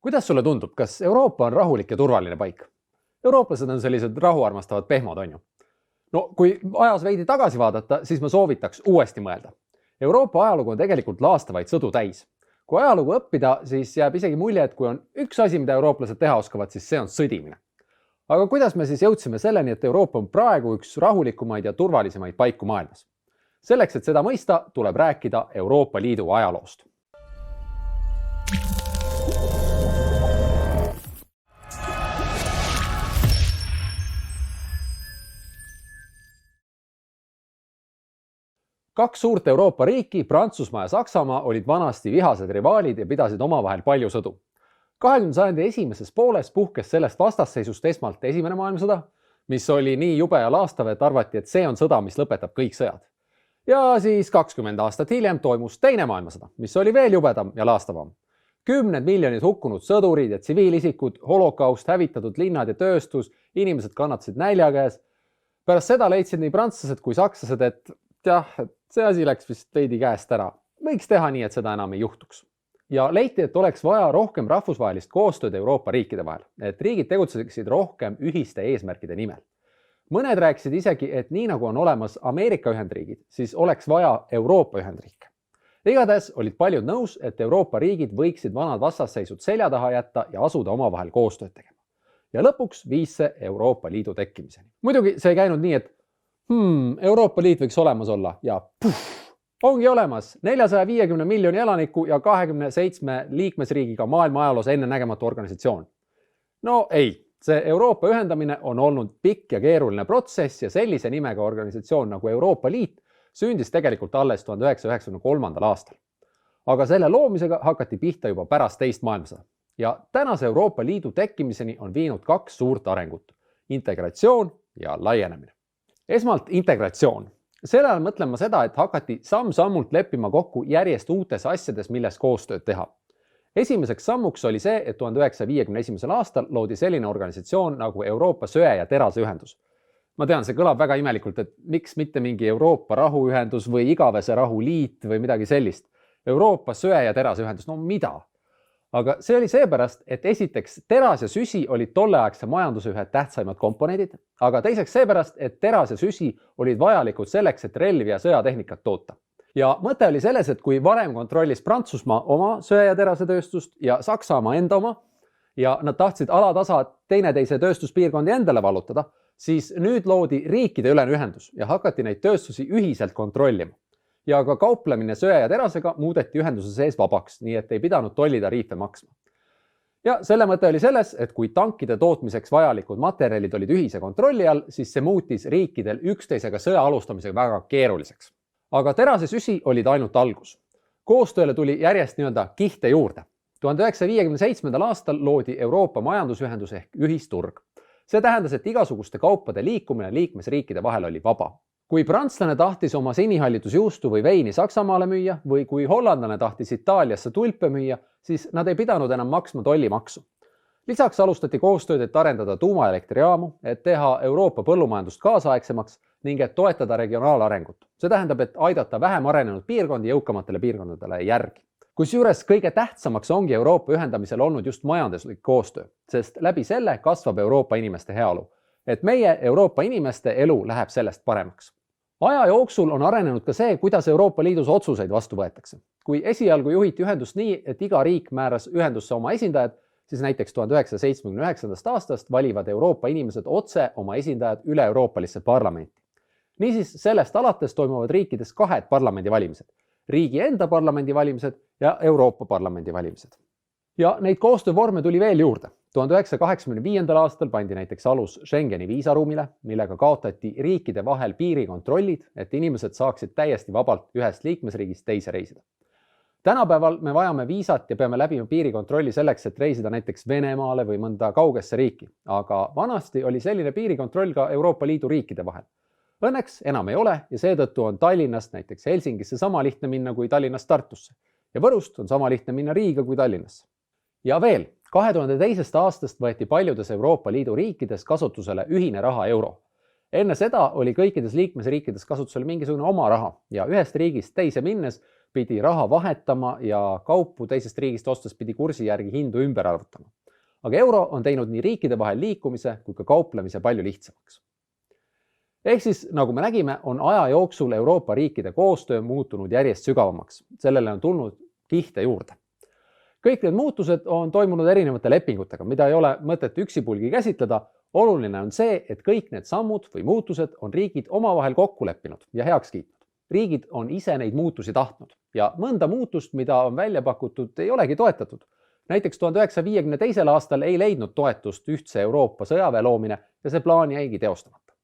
Kuidas sulle tundub, kas Euroopa on rahulik ja turvaline paik? Eurooplased on sellised rahuarmastavad pehmod, on ju. No kui ajas veidi tagasi vaadata, siis ma soovitaks uuesti mõelda. Euroopa ajalugu on tegelikult laastavaid sõdu täis. Kui ajalugu õppida, siis jääb isegi mulje, et kui on üks asi, mida eurooplased teha oskavad, siis see on sõdimine. Aga kuidas me siis jõudsime selleni, et Euroopa on praegu üks rahulikumaid ja turvalisemaid paiku maailmas? Selleks, et seda mõista, tuleb rääkida Euroopa Liidu ajaloost. Kaks suurt Euroopa riiki, Prantsusmaa ja Saksamaa, olid vanasti vihased rivaalid ja pidasid omavahel palju sõdu. 20. sajandi esimeses pooles puhkes sellest vastasseisust esmalt Esimene maailmasõda, mis oli nii jube ja laastav, et arvati, et see on sõda, mis lõpetab kõik sõjad. Ja siis 20 aastat hiljem toimus Teine maailmasõda, mis oli veel jubedam ja laastavam. 10 miljonid hukkunud sõdurid ja tsiviilisikud, holokaust, hävitatud linnad ja tööstus, inimesed kannatasid nälja käes. Pärast seda leidsid nii prantslased kui sakslased, et see asi läks vist veidi käest ära. Võiks teha nii, et seda enam ei juhtuks. Ja leiti, et oleks vaja rohkem rahvusvahelist koostööd Euroopa riikide vahel, et riigid tegutseksid rohkem ühiste eesmärkide nimel. Mõned rääkisid isegi, et nii nagu on olemas Ameerika Ühendriigid, siis oleks vaja Euroopa Ühendriike. Igatahes olid paljud nõus, et Euroopa riigid võiksid vanad vastasseisud selja taha jätta ja asuda omavahel koostööd tegema. Ja lõpuks viis see Euroopa Liidu tekkimiseni. Muidugi see ei käinud nii, et Euroopa Liit võiks olemas olla ja ongi olemas 450 miljoni elaniku ja 27 liikmesriigiga maailma ajaloos enne nägematu organisatsioon. No ei, see Euroopa ühendamine on olnud pikk ja keeruline protsess ja sellise nimega organisatsioon nagu Euroopa Liit sündis tegelikult alles 1993. aastal. Aga selle loomisega hakati pihta juba pärast teist maailmasõda. Ja tänase Euroopa Liidu tekkimiseni on viinud kaks suurt arengut, integratsioon ja laienemine. Esmalt integratsioon. Selle ajal mõtlen ma seda, et hakati samm-sammult leppima kokku järjest uutes asjades, milles koostööd teha. Esimeseks sammuks oli see, et 1951. aastal loodi selline organisatsioon nagu Euroopa söe- ja teraseühendus. Ma tean, see kõlab väga imelikult, et miks mitte mingi Euroopa rahuühendus või igavese rahuliit või midagi sellist. Euroopa söe- ja teraseühendus, no mida? Aga see oli seepärast, et esiteks teras ja süsi olid tolleaegse majanduse ühed tähtsaimad komponendid, aga teiseks seepärast, et teras ja süsi olid vajalikud selleks, et relvi ja sõjatehnikat toota. Ja mõte oli selles, et kui varem kontrollis Prantsusmaa oma söe- ja terasetööstust ja Saksamaa enda oma ja nad tahtsid alatasa teineteise tööstuspiirkondi endale vallutada, siis nüüd loodi riikide ülene ühendus ja hakati neid tööstusi ühiselt kontrollima. Ja ka kauplemine söe ja terasega muudeti ühenduse sees vabaks, nii et ei pidanud tollitariife maksma. Ja selle mõte oli selles, et kui tankide tootmiseks vajalikud materjalid olid ühise kontrolli all, siis see muutis riikidel üksteisega sõja alustamisega väga keeruliseks. Aga terase süsi olid ainult algus. Koostööle tuli järjest kihte juurde. 1957. aastal loodi Euroopa majandusühendus ehk ühisturg. See tähendas, et igasuguste kaupade liikumine liikmesriikide vahel oli vaba. Kui prantslane tahtis oma sinihallitusjuustu või veini Saksamaale müüa või kui hollandlane tahtis Itaaliasse tulpe müüa, siis nad ei pidanud enam maksma tollimaksu. Lisaks alustati koostööd, et arendada tuumaelektrijaamu, et teha Euroopa põllumajandust kaasaegsemaks ning et toetada regionaalarengut. See tähendab, et aidata vähem arenenud piirkondi jõukamatele piirkondadele järgi. Kusjuures kõige tähtsamaks ongi Euroopa ühendamisel olnud just majanduslik koostöö, sest läbi selle kasvab Euroopa inimeste heaolu. Et meie Euroopa inimeste elu läheb sellest paremaks. Aja jooksul on arenenud ka see, kuidas Euroopa Liidus otsuseid vastu võetakse. Kui esialgu juhiti ühendust nii, et iga riik määras ühendusse oma esindajad, siis näiteks 1979. aastast valivad Euroopa inimesed otse oma esindajad üle-euroopalisse parlamenti. Niisiis sellest alates toimuvad riikides kahed parlamendivalimised, riigi enda parlamendivalimised ja Euroopa parlamendi valimised. Ja neid koostöövorme tuli veel juurde. 1985. aastal pandi näiteks alus Schengeni viisaruumile, millega kaotati riikide vahel piirikontrollid, et inimesed saaksid täiesti vabalt ühest liikmesriigist teise reisida. Tänapäeval me vajame viisat ja peame läbima piirikontrolli selleks, et reisida näiteks Venemaale või mõnda kaugesse riiki, aga vanasti oli selline piirikontroll ka Euroopa Liidu riikide vahel. Õnneks enam ei ole ja seetõttu on Tallinnast näiteks Helsingisse sama lihtne minna kui Tallinnast Tartusse ja Võrust on sama lihtne minna Riiga kui Tallinnasse. Ja veel, 2002. aastast võeti paljudes Euroopa Liidu riikides kasutusele ühine raha euro. Enne seda oli kõikides liikmesriikides kasutusel mingisugune oma raha ja ühest riigist teise minnes pidi raha vahetama ja kaupu teisest riigist ostes pidi kursi järgi hindu ümber arvutama. Aga euro on teinud nii riikide vahel liikumise kui ka kauplemise palju lihtsamaks. Ehk siis, nagu me nägime, on aja jooksul Euroopa riikide koostöö muutunud järjest sügavamaks. Sellele on tulnud kihte juurde. Kõik need muutused on toimunud erinevate lepingutega, mida ei ole mõtet üksipulgi käsitleda. Oluline on see, et kõik need sammud või muutused on riigid omavahel kokku leppinud ja heaks kiitnud. Riigid on ise neid muutusi tahtnud ja mõnda muutust, mida on välja pakutud, ei olegi toetatud. Näiteks 1952. aastal ei leidnud toetust ühtse Euroopa sõjaväe loomine ja see plaan jäigi teostamata.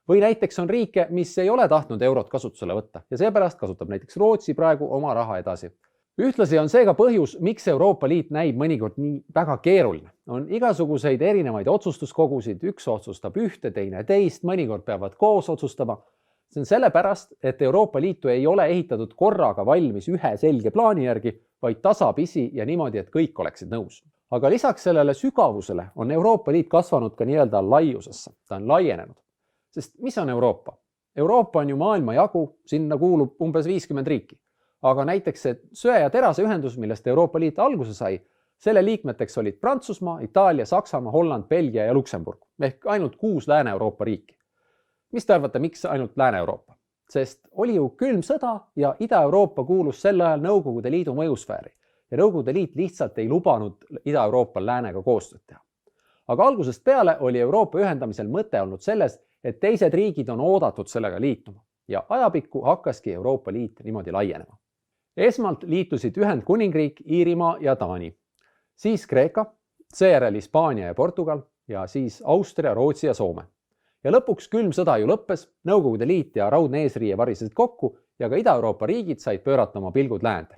Või näiteks on riike, mis ei ole tahtnud eurot kasutusele võtta ja seepärast kasutab näiteks Rootsi praegu oma raha edasi. Ühtlasi on see ka põhjus, miks Euroopa Liit näib mõnikord nii väga keeruline. On igasuguseid erinevaid otsustuskogusid, üks otsustab ühte, teine teist, mõnikord peavad koos otsustama. See on sellepärast, et Euroopa Liitu ei ole ehitatud korraga valmis ühe selge plaani järgi, vaid tasapisi ja niimoodi, et kõik oleksid nõus. Aga lisaks sellele sügavusele on Euroopa Liit kasvanud ka nii-öelda laiusesse. Ta on laienenud. Sest mis on Euroopa? Euroopa on ju maailma jagu, sinna kuulub umbes 50 riiki. Aga näiteks see söe- ja terase ühendus, millest Euroopa Liit alguse sai, selle liikmeteks olid Prantsusmaa, Itaalia, Saksamaa, Holland, Belgia ja Luksemburg, ehk ainult 6 Lääne-Euroopa riiki. Mis te arvate, miks ainult Lääne-Euroopa? Sest oli ju külm sõda ja Ida-Euroopa kuulus sel ajal Nõukogude Liidu mõjusfääri ja Nõukogude Liit lihtsalt ei lubanud Ida-Euroopal Läänega koostööd teha. Aga algusest peale oli Euroopa ühendamisel mõte olnud selles, et teised riigid on oodatud sellega liituma ja ajapikku hakkaski Euroopa Liit niimoodi laienema. Esmalt liitusid Ühendkuningriik, Iirimaa ja Taani, siis Kreeka, seejärel Hispaania ja Portugal ja siis Austria, Rootsi ja Soome. Ja lõpuks külm sõda ju lõppes, Nõukogude Liit ja raudne eesriie varisesid kokku ja ka Ida-Euroopa riigid said pöörata oma pilgud läände.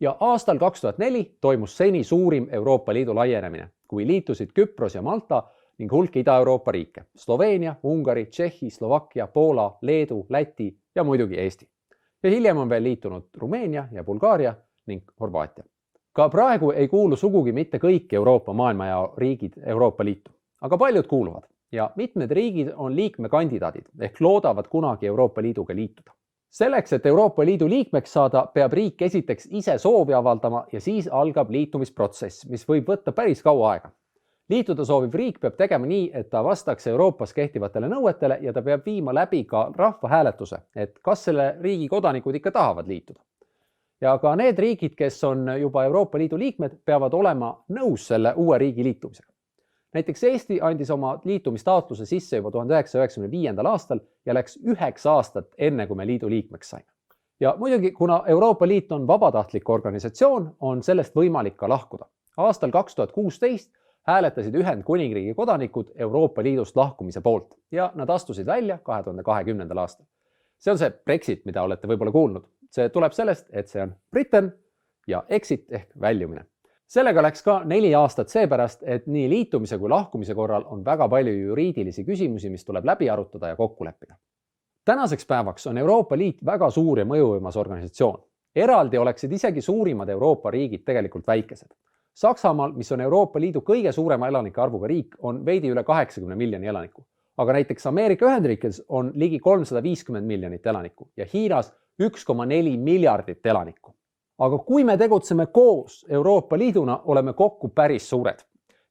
Ja aastal 2004 toimus seni suurim Euroopa Liidu laienemine, kui liitusid Küpros ja Malta ning hulk Ida-Euroopa riike, Sloveenia, Ungari, Tšehhi, Slovakkia, Poola, Leedu, Läti ja muidugi Eesti. Ja hiljem on veel liitunud Rumeenia ja Bulgaaria ning Horvaatia. Ka praegu ei kuulu sugugi mitte kõik Euroopa maailmajao riigid Euroopa Liitu, aga paljud kuuluvad ja mitmed riigid on liikmekandidaadid ehk loodavad kunagi Euroopa Liiduga liituda. Selleks, et Euroopa Liidu liikmeks saada, peab riik esiteks ise soovi avaldama ja siis algab liitumisprotsess, mis võib võtta päris kaua aega. Liituda sooviv riik peab tegema nii, et ta vastaks Euroopas kehtivatele nõuetele ja ta peab viima läbi ka rahvahääletuse, et kas selle riigi kodanikud ikka tahavad liituda. Ja ka need riigid, kes on juba Euroopa Liidu liikmed, peavad olema nõus selle uue riigi liitumisega. Näiteks Eesti andis oma liitumistaotluse sisse juba 1995. aastal ja läks 9 aastat enne, kui me liidu liikmeks saime. Ja muidugi, kuna Euroopa Liit on vabatahtlik organisatsioon, on sellest võimalik ka lahkuda. Aastal 2016 hääletasid Ühendkuningriigi kodanikud Euroopa Liidust lahkumise poolt ja nad astusid välja 2020. aastal. See on see Brexit, mida olete võib-olla kuulnud. See tuleb sellest, et see on Britain ja exit ehk väljumine. Sellega läks ka 4 aastat seepärast, et nii liitumise kui lahkumise korral on väga palju juriidilisi küsimusi, mis tuleb läbi arutada ja kokku leppida. Tänaseks päevaks on Euroopa Liit väga suur ja mõjuvõimas organisatsioon. Eraldi oleksid isegi suurimad Euroopa riigid tegelikult väikesed. Saksamaal, mis on Euroopa Liidu kõige suurema elanike arvuga riik, on veidi üle 80 miljoni elaniku. Aga näiteks Ameerika Ühendriikides on ligi 350 miljonit elanikku ja Hiinas 1,4 miljardit elanikku. Aga kui me tegutseme koos Euroopa Liiduna, oleme kokku päris suured.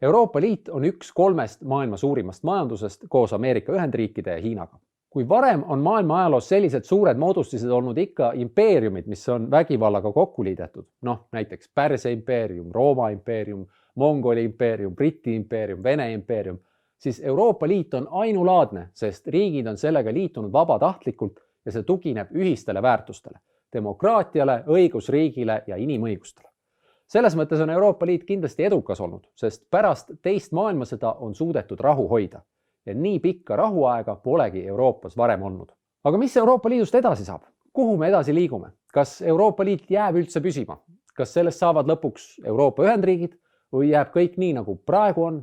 Euroopa Liit on üks 3 maailma suurimast majandusest koos Ameerika Ühendriikide ja Hiinaga. Kui varem on maailma ajaloos sellised suured moodustised olnud ikka impeeriumid, mis on vägivallaga kokku liidetud, näiteks Pärsia impeerium, Rooma impeerium, Mongoli impeerium, Briti impeerium, Vene impeerium, siis Euroopa Liit on ainulaadne, sest riigid on sellega liitunud vabatahtlikult ja see tugineb ühistele väärtustele, demokraatiale, õigusriigile ja inimõigustele. Selles mõttes on Euroopa Liit kindlasti edukas olnud, sest pärast teist maailmasõda on suudetud rahu hoida. Ja nii pikka rahuaega polegi Euroopas varem olnud. Aga mis Euroopa Liidust edasi saab? Kuhu me edasi liigume? Kas Euroopa Liit jääb üldse püsima? Kas sellest saavad lõpuks Euroopa Ühendriigid või jääb kõik nii, nagu praegu on?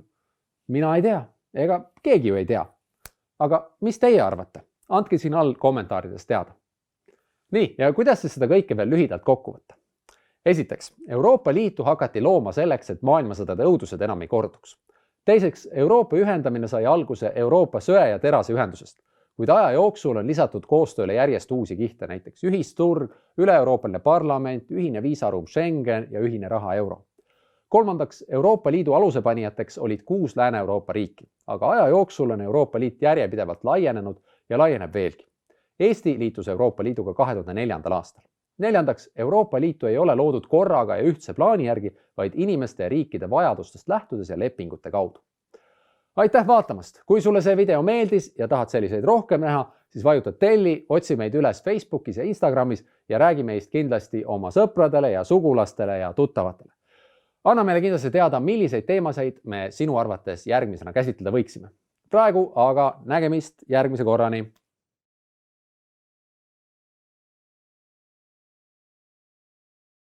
Mina ei tea, ega keegi ju ei tea. Aga mis teie arvate? Andke siin all kommentaarides teada. Nii, ja kuidas siis seda kõike veel lühidalt kokku võtta? Esiteks, Euroopa Liitu hakati looma selleks, et maailmasõdade õudused enam ei korduks. Teiseks, Euroopa ühendamine sai alguse Euroopa söe- ja terase ühendusest, kuid aja jooksul on lisatud koostööle järjest uusi kihte, näiteks ühisturg, üle-euroopaline parlament, ühine viisaruum Schengen ja ühine raha euro. Kolmandaks, Euroopa Liidu alusepanijateks olid 6 Lääne-Euroopa riiki, aga aja jooksul on Euroopa Liit järjepidevalt laienenud ja laieneb veelgi. Eesti liitus Euroopa Liiduga 2004. aastal. Neljandaks, Euroopa Liitu ei ole loodud korraga ja ühtse plaani järgi, vaid inimeste ja riikide vajadustest lähtudes ja lepingute kaudu. Aitäh vaatamast! Kui sulle see video meeldis ja tahad selliseid rohkem näha, siis vajuta telli, otsi meid üles Facebookis ja Instagramis ja räägi meist kindlasti oma sõpradele ja sugulastele ja tuttavatele. Anna meile kindlasti teada, milliseid teemasid me sinu arvates järgmisena käsitleda võiksime. Praegu aga nägemist järgmise korrani!